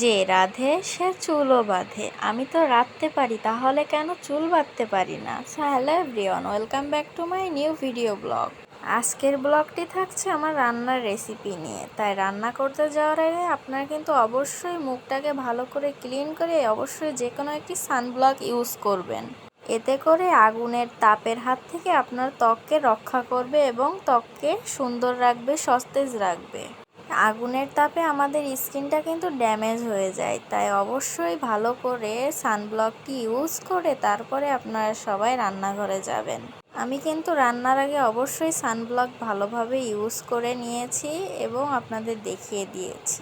যে রাঁধে সে চুলও বাঁধে। আমি তো রাঁধতে পারি, তাহলে কেন চুল বাঁধতে পারি না? So hello everyone, welcome back to my new video blog. আজকের ব্লগটি থাকছে আমার রান্নার রেসিপি নিয়ে। তাই রান্না করতে যাওয়ার আগে আপনারা কিন্তু অবশ্যই মুখটাকে ভালো করে ক্লিন করে অবশ্যই যে কোনো একটি সানব্লক ইউজ করবেন। এতে করে আগুনের তাপের হাত থেকে আপনার ত্বককে রক্ষা করবে এবং ত্বককে সুন্দর রাখবে, সতেজ রাখবে। আগুনের তাপে আমাদের স্কিনটা কিন্তু ড্যামেজ হয়ে যায়, তাই অবশ্যই ভালো করে সানব্লকটি ইউজ করে তারপরে আপনারা সবাই রান্নাঘরে যাবেন। আমি কিন্তু রান্নার আগে অবশ্যই সানব্লক ভালোভাবে ইউজ করে নিয়েছি এবং আপনাদের দেখিয়ে দিয়েছি।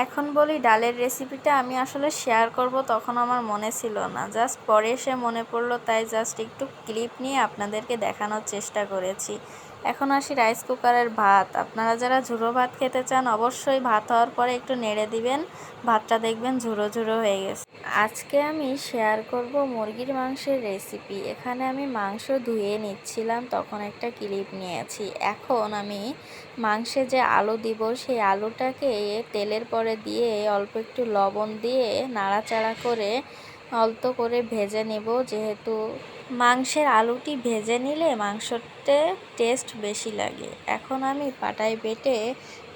এখন বলি ডালের রেসিপিটা আমি আসলে শেয়ার করব, তখন আমার মনে ছিল না, জাস্ট পরে এসে মনে পড়লো, তাই জাস্ট একটু ক্লিপ নিয়ে আপনাদেরকে দেখানোর চেষ্টা করেছি। এখন আসি রাইস কুকারের ভাত। আপনারা যারা ঝুরো ভাত খেতে চান অবশ্যই ভাত হওয়ার পরে একটু নেড়ে দিবেন, ভাতটা দেখবেন ঝুরো ঝুরো হয়ে গেছে। আজকে আমি শেয়ার করব মুরগির মাংসের রেসিপি। এখানে আমি মাংস ধুয়ে নিচ্ছিলাম, তখন একটা ক্লিপ নিয়েছি। এখন আমি মাংসে যে আলু দিব সেই আলুটাকে তেলের পরে দিয়ে অল্প একটু লবণ দিয়ে নাড়াচাড়া করে অল্প করে ভেজে নেব, যেহেতু মাংসের আলুটি ভেজে নিলে মাংসতে টেস্ট বেশি লাগে। এখন আমি পাটায় বেটে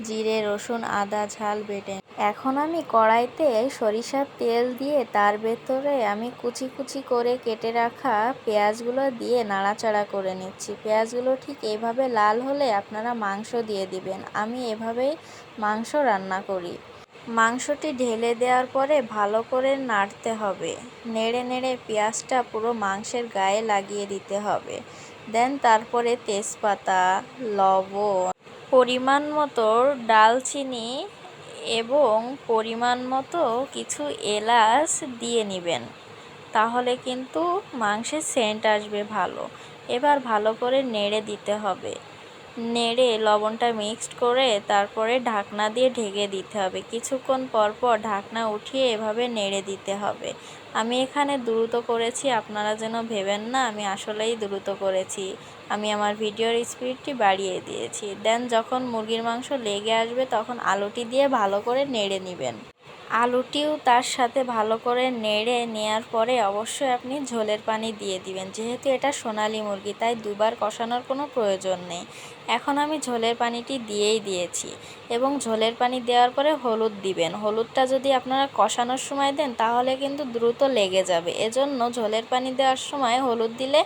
জিরে রসুন আদা ঝাল বেটে এখন আমি কড়াইতে সরিষার তেল দিয়ে তার ভেতরে আমি কুচি কুচি করে কেটে রাখা পেঁয়াজগুলো দিয়ে নাড়াচাড়া করে নিচ্ছি। পেঁয়াজগুলো ঠিক এইভাবে লাল হলে আপনারা মাংস দিয়ে দিবেন। আমি এভাবেই মাংস রান্না করি। মাংসটি ঢেলে দেওয়ার পরে ভালো করে নাড়তে হবে। নেড়ে নেড়ে পেঁয়াজটা পুরো মাংসের গায়ে লাগিয়ে দিতে হবে। দেন তারপরে তেজপাতা, লবণ, পরিমাণ মতো ডালচিনি এবং পরিমাণ মতো কিছু এলাচ দিয়ে নেবেন, তাহলে কিন্তু মাংসের সেন্ট আসবে ভালো। এবার ভালো করে নেড়ে দিতে হবে। নেড়ে লবণটা মিক্সড করে তারপরে ঢাকনা দিয়ে ঢেকে দিতে হবে। কিছুক্ষণ পর পর ঢাকনা উঠিয়ে এভাবে নেড়ে দিতে হবে। আমি এখানে দ্রুত করেছি, আপনারা যেন ভেবেন না আমি আসলেই দ্রুত করেছি। আমি আমার ভিডিওর স্পিডটি বাড়িয়ে দিয়েছি। দেন যখন মুরগির মাংস লেগে আসবে তখন আলুটি দিয়ে ভালো করে নেড়ে নেবেন। আলুটিও তার সাথে ভালো করে নেড়ে নেওয়ার পরে অবশ্যই আপনি ঝোলের পানি দিয়ে দিবেন। যেহেতু এটা সোনালী মুরগি তাই দুবার কষানোর কোনো প্রয়োজন নেই। এখন আমি ঝোলের পানিটি দিয়েই দিয়েছি এবং ঝোলের পানি দেওয়ার পরে হলুদ দিবেন। হলুদটা যদি আপনারা কষানোর সময় দেন তাহলে কিন্তু দ্রুত লেগে যাবে, এজন্য ঝোলের পানি দেওয়ার সময় হলুদ দিলে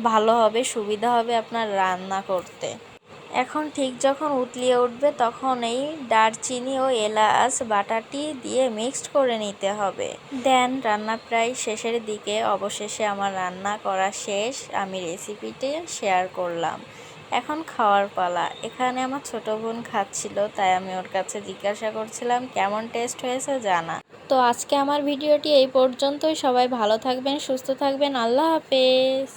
ভালো হবে, সুবিধা হবে আপনার রান্না করতে। এখন ঠিক যখন উতলিয়ে উঠবে তখন এই দারচিনি ও এলাচ বাটাটি দিয়ে মিক্সড করে নিতে হবে। দেন রান্না প্রায় শেষের দিকে, অবশেষে আমার রান্না করা শেষ। আমি রেসিপিটি শেয়ার করলাম। এখন খাওয়ার পালা। এখানে আমার ছোট বোন খাচ্ছিল, তাই আমি ওর কাছে জিজ্ঞাসা করছিলাম কেমন টেস্ট হয়েছে জানা। তো আজকে আমার ভিডিওটি এই পর্যন্তই। সবাই ভালো থাকবেন, সুস্থ থাকবেন। আল্লাহ হাফেজ।